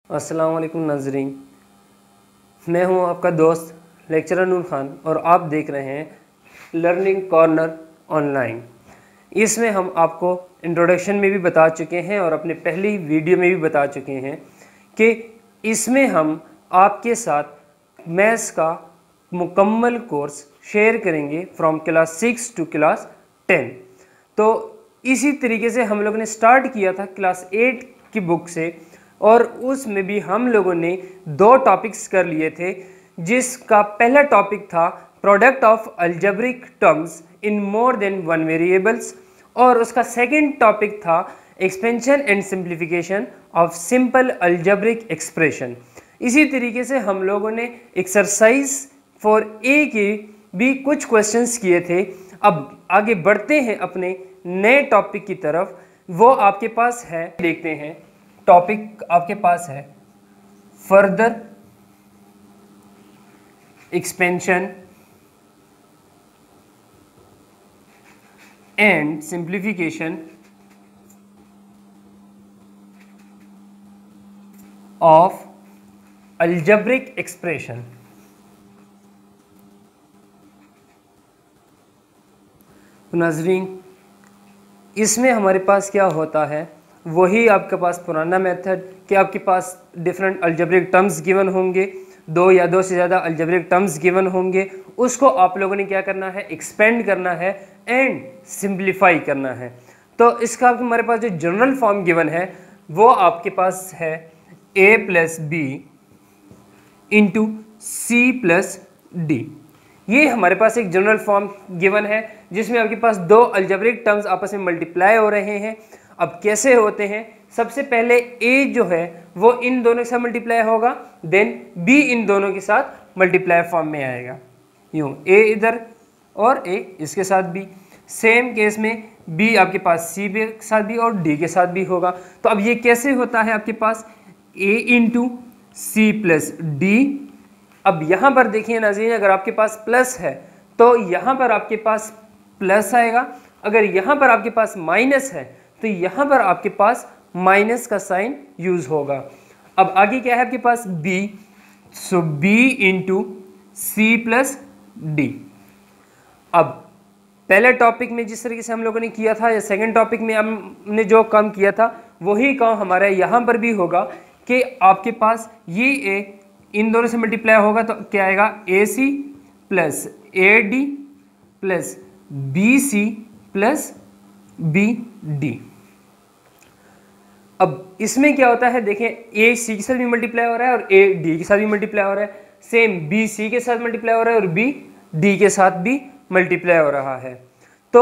अस्सलाम वालेकुम नाज़रीन, मैं हूं आपका दोस्त लेक्चरर नूर खान और आप देख रहे हैं लर्निंग कॉर्नर ऑनलाइन। इसमें हम आपको इंट्रोडक्शन में भी बता चुके हैं और अपने पहली वीडियो में भी बता चुके हैं कि इसमें हम आपके साथ मैथ्स का मुकम्मल कोर्स शेयर करेंगे फ्रॉम क्लास 6 टू क्लास 10। तो इसी तरीके से हम लोगों ने स्टार्ट किया था क्लास 8 की बुक से और उसमें भी हम लोगों ने 2 टॉपिक्स कर लिए थे, जिसका पहला टॉपिक था product of algebraic terms in more than one variables और उसका सेकंड टॉपिक था expansion and simplification of simple algebraic expression. इसी तरीके से हम लोगों ने एक्सरसाइज फॉर ए के भी कुछ क्वेश्चंस किए थे। अब आगे बढ़ते हैं अपने नए टॉपिक की तरफ। वो आपके पास है, देखते हैं टॉपिक आपके पास है further expansion and simplification of algebraic expression. तो नाज़रीन, इसमें हमारे पास क्या होता है, वही आपके पास पुराना मेथड कि आपके पास डिफरेंट अलजेब्रिक टर्म्स गिवन होंगे, 2 या 2 से ज़्यादा अलजेब्रिक टर्म्स गिवन होंगे, उसको आप लोगों ने क्या करना है, एक्सपेंड करना है एंड सिंप्लीफाई करना है। तो इसका हमारे पास जो जनरल फॉर्म गिवन है वो आपके पास है a plus B into C plus D. ये हमारे पास एक जनरल फॉर्म गिवन है जिसमें आपके पास 2 अलजेब्रिक टर्म्स आपस में मल्टीप्लाई हो रहे हैं। अब कैसे होते हैं, सबसे पहले a जो है वो इन दोनों के साथ मल्टीप्लाई होगा, देन b इन दोनों के साथ मल्टीप्लाई फॉर्म में आएगा, यूं a इधर और a इसके साथ भी। सेम केस में b आपके पास c के साथ भी और d के साथ भी होगा। तो अब ये कैसे होता है, आपके पास a into C plus D. अब यहाँ पर देखिए नाज़रीन, अगर आपके पास प्लस है तो यहाँ पर आपके पास प्लस आएगा, अगर यहाँ पर आपके पास माइनस है तो यहाँ पर आपके पास माइनस का साइन यूज होगा। अब आगे क्या है आपके पास b, so b into C plus D. अब पहले टॉपिक में जिस तरीके से हम लोगों ने किया था या सेकंड टॉपिक में हमने जो काम किया था वही काम हमारे यहाँ पर भी होगा कि आपके पास ये a इन दोनों से मल्टीप्लाई होगा तो क्या आएगा, A C plus A D plus B C plus B D. अब इसमें क्या होता है, देखें ए सी के साथ भी मल्टीप्लाई हो रहा है और ए डी के साथ भी मल्टीप्लाई हो रहा है, सेम बी सी के साथ मल्टीप्लाई हो रहा है और बी डी के साथ भी मल्टीप्लाई हो रहा है। तो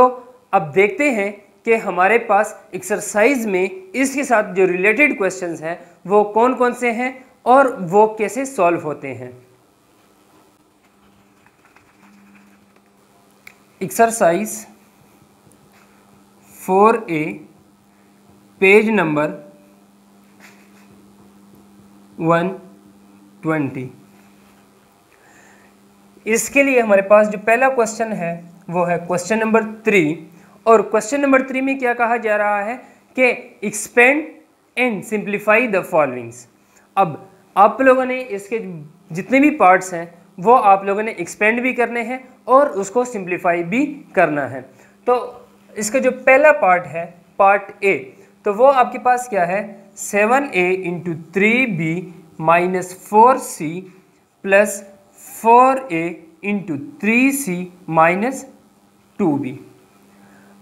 अब देखते हैं कि हमारे पास एक्सरसाइज में इसके साथ जो रिलेटेड क्वेश्चंस हैं वो कौन कौन से हैं और वो कैसे सॉल्व होते हैं। Exercise 4A page number 120। इसके लिए हमारे पास जो पहला क्वेश्चन है वो है क्वेश्चन नंबर 3 और क्वेश्चन नंबर 3 में क्या कहा जा रहा है कि expand and simplify the followings. अब आप लोगों ने इसके जितने भी पार्ट्स हैं वो आप लोगों ने एक्सपेंड भी करने हैं और उसको सिंप्लीफाई भी करना है। तो इसका जो पहला पार्ट है पार्ट ए, तो वो आपके पास क्या है, 7a into 3b minus 4c plus 4a into 3c minus 2b।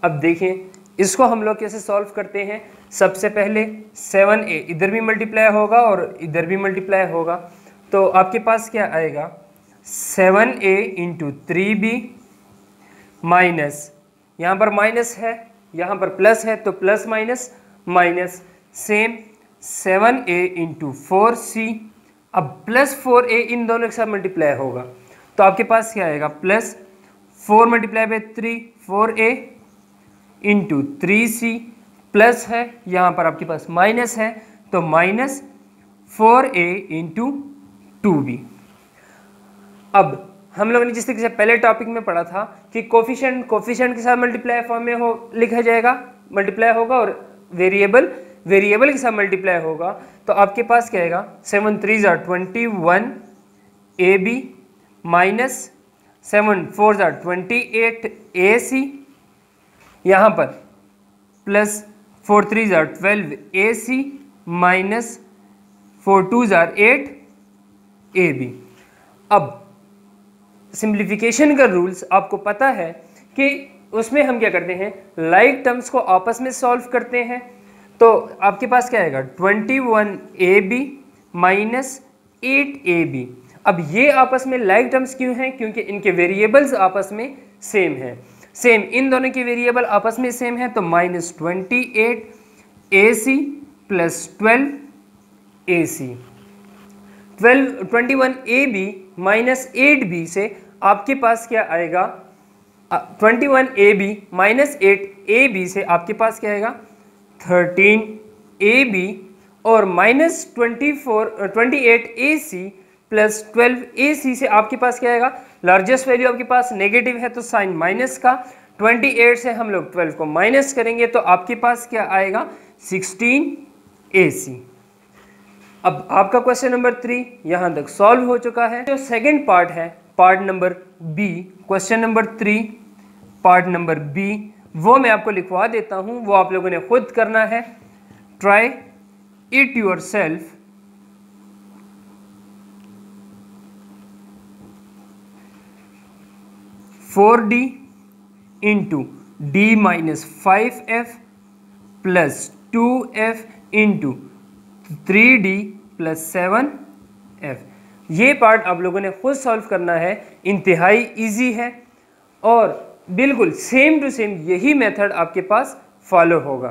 अब देखें इसको हम लोग कैसे सॉल्व करते हैं। सबसे पहले 7a इधर भी मल्टीप्लाई होगा और इधर भी मल्टीप्लाई होगा, तो आपके पास क्या आएगा, 7a इंटू 3b माइनस, यहाँ पर माइनस है यहाँ पर प्लस है तो plus minus minus, same 7a into 4c। अब प्लस 4a इन दोनों के साथ मल्टीप्लाई होगा तो आपके पास क्या आएगा, plus 4 multiply by 3 4a into 3c plus है यहाँ पर आपके पास माइनस है तो माइनस 4a इंटू 2b। अब हम लोगों ने जिस तरीके से पहले टॉपिक में पढ़ा था कि कोफिशिएंट के साथ मल्टीप्लाई फॉर्म में लिखा जाएगा, मल्टीप्लाई होगा और वेरिएबल वेरिएबल के साथ मल्टीप्लाई होगा तो आपके पास क्या आएगा, 7 3 21 AB माइनस 7 4 28 AC, यहाँ पर प्लस 4 3 12 AC माइनस 4 2 8 AB। अब सिंप्लीफिकेशन का रूल्स आपको पता है कि उसमें हम क्या करते हैं, लाइक टर्म्स को आपस में सॉल्व करते हैं। तो आपके पास क्या आएगा, 21AB माइनस 8AB। अब ये आपस में लाइक टर्म्स क्यों हैं, क्योंकि इनके वेरिएबल्स आपस में सेम हैं। सेम इन दोनों के वेरिएबल आपस में सेम है, तो minus 28AC plus 12AC। 21AB minus 8B से आपके पास क्या आएगा, 21AB माइनस 8AB से आपके पास क्या आएगा 13AB, और माइनस 28AC प्लस 12AC से आपके पास क्या आएगा, लार्जेस्ट वैल्यू आपके पास नेगेटिव है तो साइन माइनस का, 28 से हम लोग 12 को माइनस करेंगे तो आपके पास क्या आएगा 16AC। अब आपका क्वेश्चन नंबर 3 यहां तक सॉल्व हो चुका है। जो सेकंड पार्ट है, part number B, question number 3 part number B, वो मैं आपको लिखवा देता हूं, वो आप लोगों ने खुद करना है। Try it your self. Four D into D minus 5F plus 2F into 3D plus 7F। ये पार्ट आप लोगों ने खुद सॉल्व करना है, इंतहाई इजी है और बिल्कुल सेम टू सेम यही मेथड आपके पास फॉलो होगा।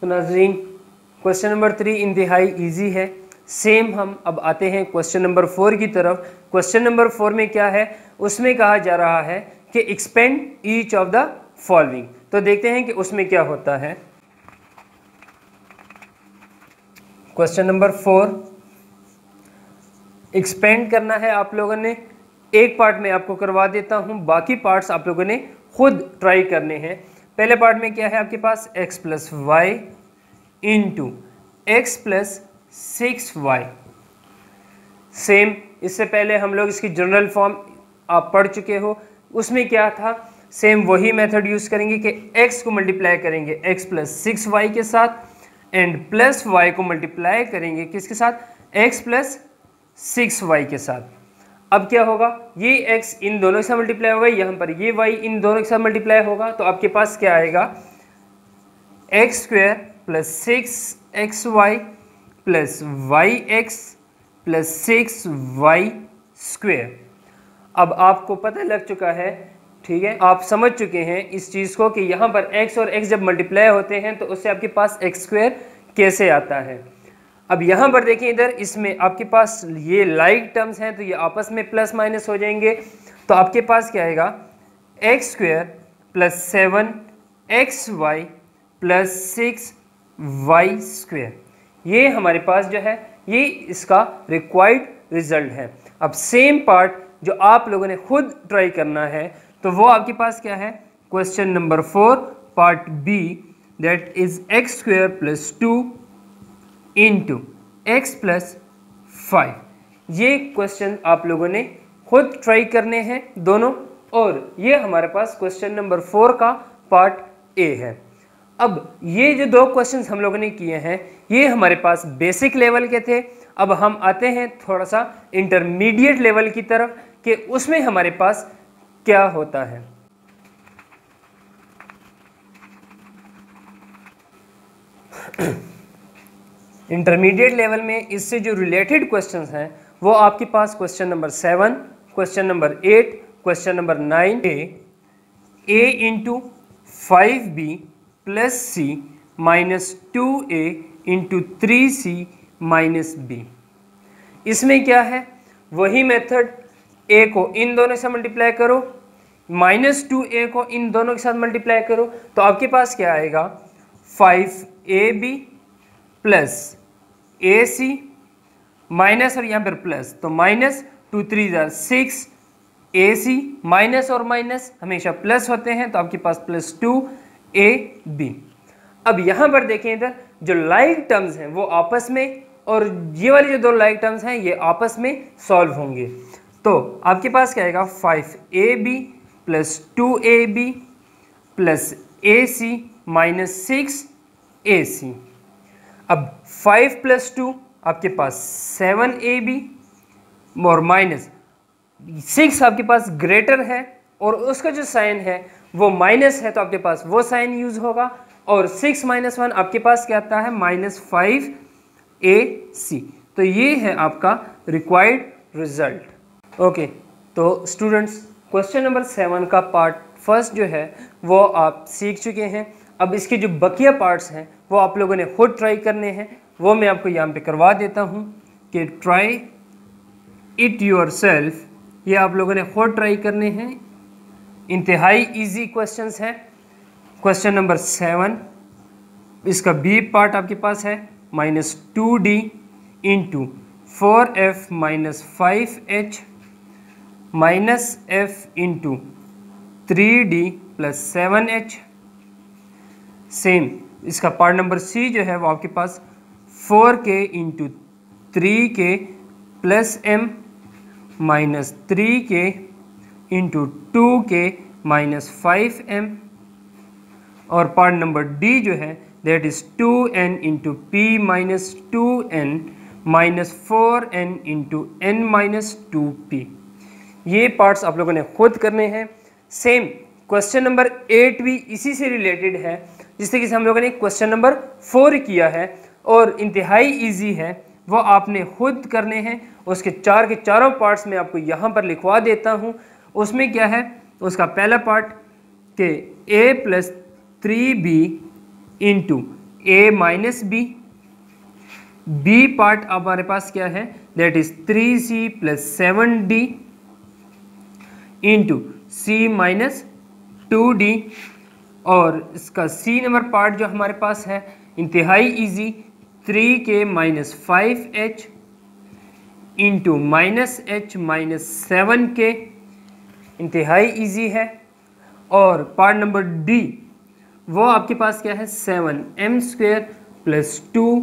तो नाज़रीन, क्वेश्चन नंबर 3 इंतहाई इजी है। सेम हम अब आते हैं क्वेश्चन नंबर 4 की तरफ। क्वेश्चन नंबर 4 में क्या है, उसमें कहा जा रहा है कि expand each of the following. तो देखते हैं कि उसमें क्या होता है। क्वेश्चन नंबर 4 एक्सपेंड करना है आप लोगों ने। एक पार्ट में आपको करवा देता हूं, बाकी पार्ट्स आप लोगों ने खुद ट्राई करने हैं। पहले पार्ट में क्या है आपके पास, x plus Y into X plus 6y। Same, इससे पहले हम लोग इसकी जनरल फॉर्म आप पढ़ चुके हो, उसमें क्या था, सेम वही मेथड यूज करेंगे कि x को मल्टीप्लाई करेंगे x प्लस 6y के साथ एंड प्लस y को मल्टीप्लाई करेंगे किसके साथ, x प्लस 6y के साथ। अब क्या होगा, ये x इन दोनों के साथ मल्टीप्लाई होगा, यहाँ पर ये y इन दोनों के साथ मल्टीप्लाई होगा, तो आपके पास क्या आएगा x square plus 6xy plus yx plus 6y square. अब आपको पता लग चुका है, ठीक है, आप समझ चुके हैं इस चीज़ को कि यहाँ पर x और x जब मल्टीप्लाई होते हैं तो उससे आपके पास x स्क्वायर कैसे आता है। अब यहाँ पर देखिए, इधर इसमें आपके पास ये लाइक टर्म्स हैं तो ये आपस में प्लस माइनस हो जाएंगे, तो आपके पास क्या आएगा x square plus 7xy plus 6y square. ये हमारे पास जो है ये इसका रिक्वायर्ड रिजल्ट है। अब सेम पार्ट जो आप लोगों ने खुद ट्राई करना है, तो वो आपके पास क्या है, question number 4 part B, that is X square plus 2 into X plus 5। ये क्वेश्चन आप लोगों ने खुद ट्राई करने हैं दोनों, और ये हमारे पास क्वेश्चन नंबर 4 का पार्ट ए है। अब ये जो दो क्वेश्चंस हम लोगों ने किए हैं ये हमारे पास बेसिक लेवल के थे। अब हम आते हैं थोड़ा सा इंटरमीडिएट लेवल की तरफ कि उसमें हमारे पास क्या होता है। इंटरमीडिएट लेवल में इससे जो रिलेटेड क्वेश्चंस हैं वो आपके पास question number 7, question number 8, question number 9 a into 5b plus c minus 2a into 3c minus b। इसमें क्या है, वही मेथड, a को इन दोनों से मल्टीप्लाई करो, माइनस 2a को इन दोनों के साथ मल्टीप्लाई करो, तो आपके पास क्या आएगा 5ab प्लस ac माइनस और यहाँ पर प्लस, तो माइनस 2 3 6 ac, माइनस और माइनस हमेशा प्लस होते हैं, तो आपके पास प्लस 2ab। अब यहाँ पर देखें इधर जो लाइक टर्म्स हैं वो आपस में, और ये वाली जो दो लाइक टर्म्स हैं ये आपस में सॉल्व होंगे। तो आपके पास क्या आएगा 5ab plus 2ab plus ac minus 6ac। अब 5 प्लस 2 आपके पास 7ab और माइनस 6 आपके पास ग्रेटर है और उसका जो साइन है वो माइनस है, तो आपके पास वो साइन यूज होगा। और 6 माइनस 1 आपके पास क्या आता है -5ac। तो ये है आपका रिक्वायर्ड रिजल्ट। ओके, तो स्टूडेंट्स क्वेश्चन नंबर 7 का पार्ट फर्स्ट जो है वो आप सीख चुके हैं। अब इसके जो बकिया पार्ट्स हैं वो आप लोगों ने खुद ट्राई करने हैं, वो मैं आपको यहाँ पे करवा देता हूँ कि ट्राई इट योरसेल्फ। ये आप लोगों ने खुद ट्राई करने हैं, इंतहाई इजी क्वेश्चंस हैं। क्वेश्चन नंबर 7 इसका बी पार्ट आपके पास है -2d into 4f minus 5h minus f into 3d plus 7h। Same इसका पार्ट नंबर सी जो है वो आपके पास 4k into 3k plus m minus 3k into 2k minus 5m। और पार्ट नंबर डी जो है that is 2n into p minus 2n minus 4n into n minus 2p। ये parts आप लोगों ने खुद करने हैं। सेम क्वेश्चन नंबर 8 भी इसी से रिलेटेड है, जिस तरीके से हम लोगों ने क्वेश्चन नंबर 4 किया है और इंतहाई इजी है, वो आपने खुद करने हैं। उसके के चारों पार्ट्स में आपको यहाँ पर लिखवा देता हूँ। उसमें क्या है, उसका पहला पार्ट के a plus 3b into a minus b। B part हमारे पास क्या है that is 3c plus 7d into c minus 2d। और इसका सी नंबर पार्ट जो हमारे पास है इंतहाई easy 3k minus 5h into minus h minus 7k, इंतहाई इजी है। और पार्ट नंबर डी वो आपके पास क्या है 7m² plus 2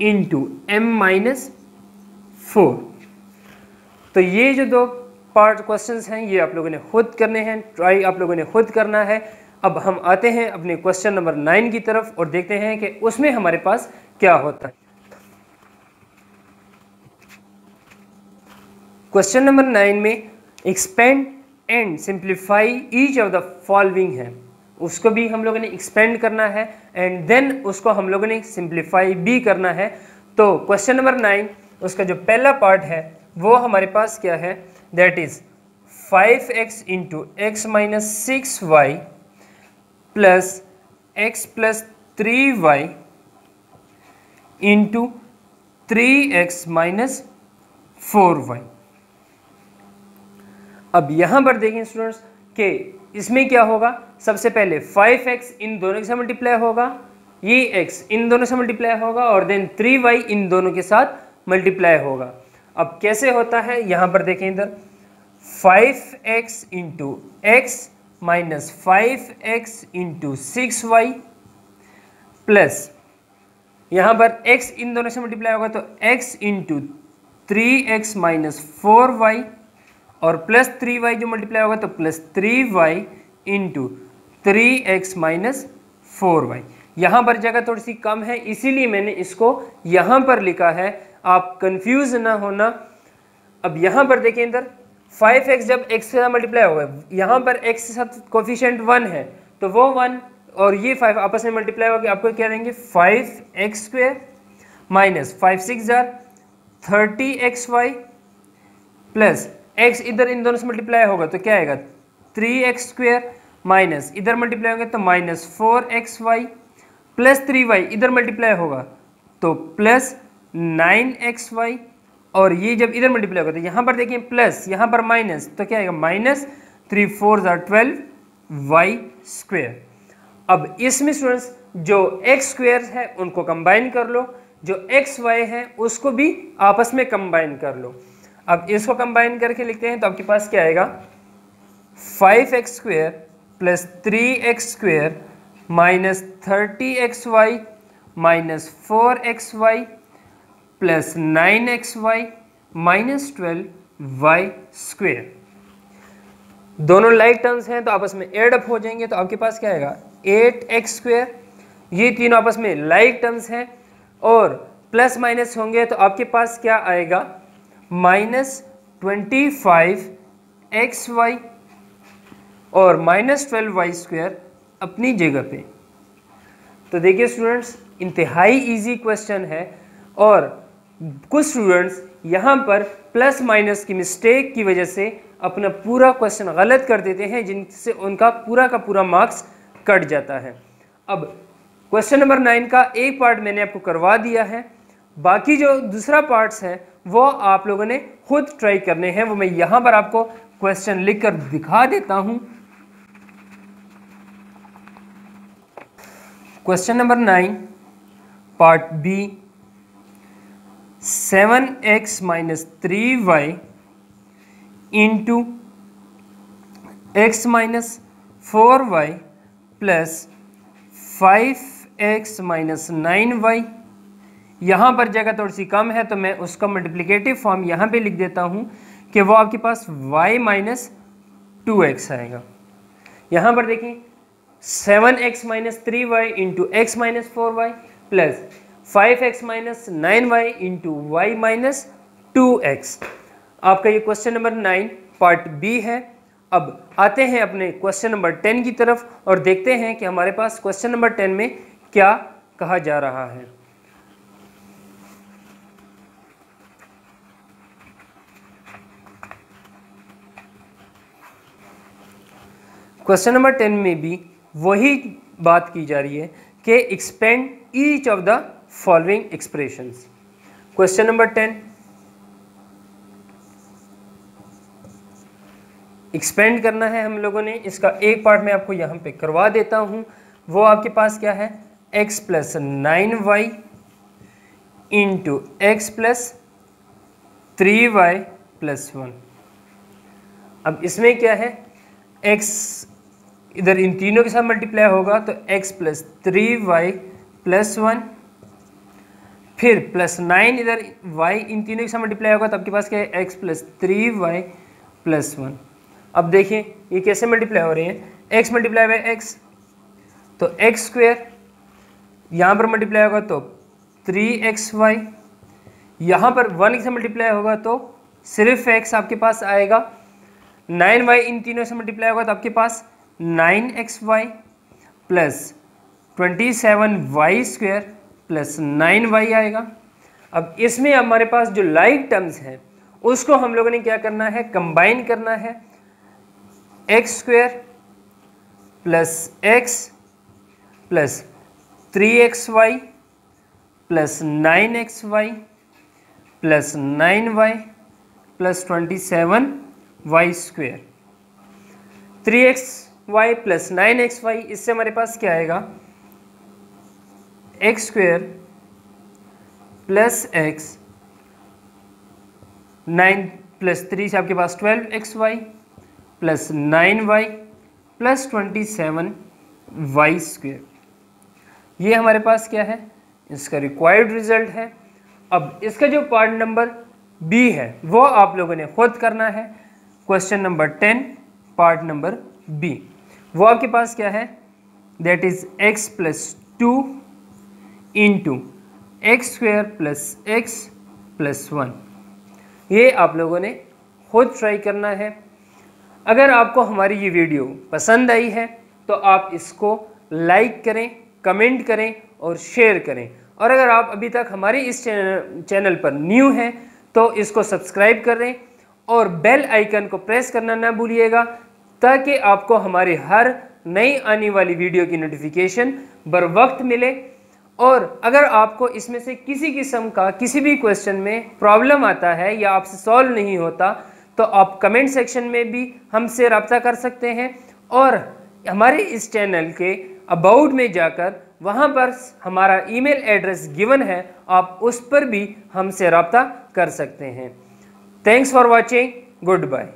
into m minus 4। तो ये जो दो पार्ट क्वेश्चंस हैं ये आप लोगों ने खुद करने हैं, ट्राई आप लोगों ने खुद करना है। अब हम आते हैं अपने क्वेश्चन नंबर 9 की तरफ और देखते हैं कि उसमें हमारे पास क्या होता है। क्वेश्चन नंबर 9 में expand and simplify each of the following है, उसको भी हम लोगों ने एक्सपेंड करना है एंड देन उसको हम लोगों ने सिंप्लीफाई भी करना है। तो क्वेश्चन नंबर 9 उसका जो पहला पार्ट है वो हमारे पास क्या है that is 5x into X minus 6y plus x plus 3y into 3x minus 4y। अब यहाँ पर देखें स्टूडेंट्स कि इसमें क्या होगा, सबसे पहले 5x इन दोनों के साथ मल्टीप्लाई होगा, ये x इन दोनों से मल्टीप्लाई होगा और देन 3y इन दोनों के साथ मल्टीप्लाई होगा। अब कैसे होता है यहाँ पर देखें इधर 5x into X minus 5x into 6y plus यहाँ पर x इन दोनों से मल्टीप्लाई होगा तो x into 3x minus 4y और प्लस 3y जो मल्टीप्लाई होगा तो plus 3y into 3x minus 4y। यहाँ पर जगह थोड़ी सी कम है इसीलिए मैंने इसको यहाँ पर लिखा है, आप कंफ्यूज ना होना। अब यहाँ पर देखें इधर 5x जब x के साथ मल्टीप्लाई होगा, यहाँ पर x के साथ कोफिशिएंट 1 है तो वो 1 और ये 5 आपस में मल्टीप्लाई होगा, आपको क्या देंगे 5x² minus 5 6 jar 30xy plus x इधर इन दोनों से मल्टीप्लाई होगा तो क्या आएगा 3x² माइनस इधर मल्टीप्लाई होगा तो माइनस 4xy प्लस 3y इधर मल्टीप्लाई होगा तो प्लस 9xy और ये जब इधर मल्टीप्लाई होगा तो यहाँ पर देखिए प्लस यहाँ पर माइनस तो क्या आएगा माइनस 3 4 12y²। अब इसमें स्टूडेंट्स जो x² है उनको कंबाइन कर लो, जो xy है उसको भी आपस में कंबाइन कर लो। अब इसको कंबाइन करके लिखते हैं तो आपके पास क्या आएगा 5x² plus 3x² minus 30xy minus 4xy plus 9xy minus 12y²। दोनों लाइक टर्म्स हैं तो आपस में एड अप हो जाएंगे, तो आपके पास क्या आएगा 8x²। ये तीनों आपस में लाइक टर्म्स हैं और प्लस माइनस होंगे तो आपके पास क्या आएगा माइनस 25xy और माइनस 12y² अपनी जगह पे। तो देखिए स्टूडेंट्स, इंतहाई इजी क्वेश्चन है और कुछ स्टूडेंट्स यहाँ पर प्लस माइनस की मिस्टेक की वजह से अपना पूरा क्वेश्चन गलत कर देते हैं, जिनसे उनका पूरा का पूरा मार्क्स कट जाता है। अब क्वेश्चन नंबर 9 का एक पार्ट मैंने आपको करवा दिया है, बाकी जो दूसरा पार्ट्स है वो आप लोगों ने खुद ट्राई करने हैं। वो मैं यहाँ पर आपको क्वेश्चन लिख कर दिखा देता हूँ। Question number 9 part B, 7x minus 3y into x minus 4y plus 5x minus 9y। यहाँ पर जगह थोड़ी सी कम है तो मैं उसका मल्टीप्लिकेटिव फॉर्म यहाँ पे लिख देता हूँ कि वो आपके पास y माइनस 2x आएगा। यहाँ पर देखिए 7x minus 3y into X minus 4y plus 5x minus 9y into Y minus 2x। आपका ये क्वेश्चन नंबर 9 पार्ट बी है। अब आते हैं अपने क्वेश्चन नंबर 10 की तरफ और देखते हैं कि हमारे पास क्वेश्चन नंबर 10 में क्या कहा जा रहा है। क्वेश्चन नंबर 10 में भी वही बात की जा रही है कि expand each of the following expressions. Question number 10 expand करना है हम लोगों ने। इसका एक पार्ट मैं आपको यहाँ पे करवा देता हूँ। वो आपके पास क्या है x plus 9y into X plus 3y plus 1। अब इसमें क्या है x इधर इन तीनों के साथ मल्टीप्लाई होगा तो x प्लस 3y प्लस 1, फिर प्लस 9 इधर y इन तीनों के साथ मल्टीप्लाई होगा तो आपके पास क्या है x प्लस 3y प्लस 1। अब देखिए ये कैसे मल्टीप्लाई हो रहे हैं, x मल्टीप्लाई बाय x तो x², यहाँ पर मल्टीप्लाई होगा तो 3xy, यहाँ पर 1 के साथ मल्टीप्लाई होगा तो सिर्फ x आपके पास आएगा, 9y इन तीनों से मल्टीप्लाई होगा तो आपके पास 9xy plus 27y² plus 9y आएगा। अब इसमें हमारे पास जो लाइक टर्म्स हैं उसको हम लोगों ने क्या करना है, कंबाइन करना है। x² plus x plus 3xy plus 9xy plus 9y plus 27y²। 3xy plus 9xy, इससे हमारे पास क्या आएगा x² प्लस x, 9 प्लस 3 से आपके पास 12xy plus 9y plus 27y²। ये हमारे पास क्या है, इसका रिक्वायर्ड रिजल्ट है। अब इसका जो पार्ट नंबर बी है वो आप लोगों ने खुद करना है। Question number 10 part number B, वो आपके पास क्या है, that is x plus 2 into x² plus x plus 1। ये आप लोगों ने खुद ट्राई करना है। अगर आपको हमारी ये वीडियो पसंद आई है तो आप इसको लाइक करें, कमेंट करें और शेयर करें। और अगर आप अभी तक हमारे इस चैनल पर न्यू हैं तो इसको सब्सक्राइब करें और बेल आइकन को प्रेस करना ना भूलिएगा, ताकि आपको हमारी हर नई आने वाली वीडियो की नोटिफिकेशन बर वक्त मिले। और अगर आपको इसमें से किसी किस्म का किसी भी क्वेश्चन में प्रॉब्लम आता है या आपसे सॉल्व नहीं होता तो आप कमेंट सेक्शन में भी हमसे रब्ता कर सकते हैं, और हमारे इस चैनल के अबाउट में जाकर वहाँ पर हमारा ईमेल एड्रेस गिवन है, आप उस पर भी हमसे रब्ता कर सकते हैं। Thanks for watching, good bye.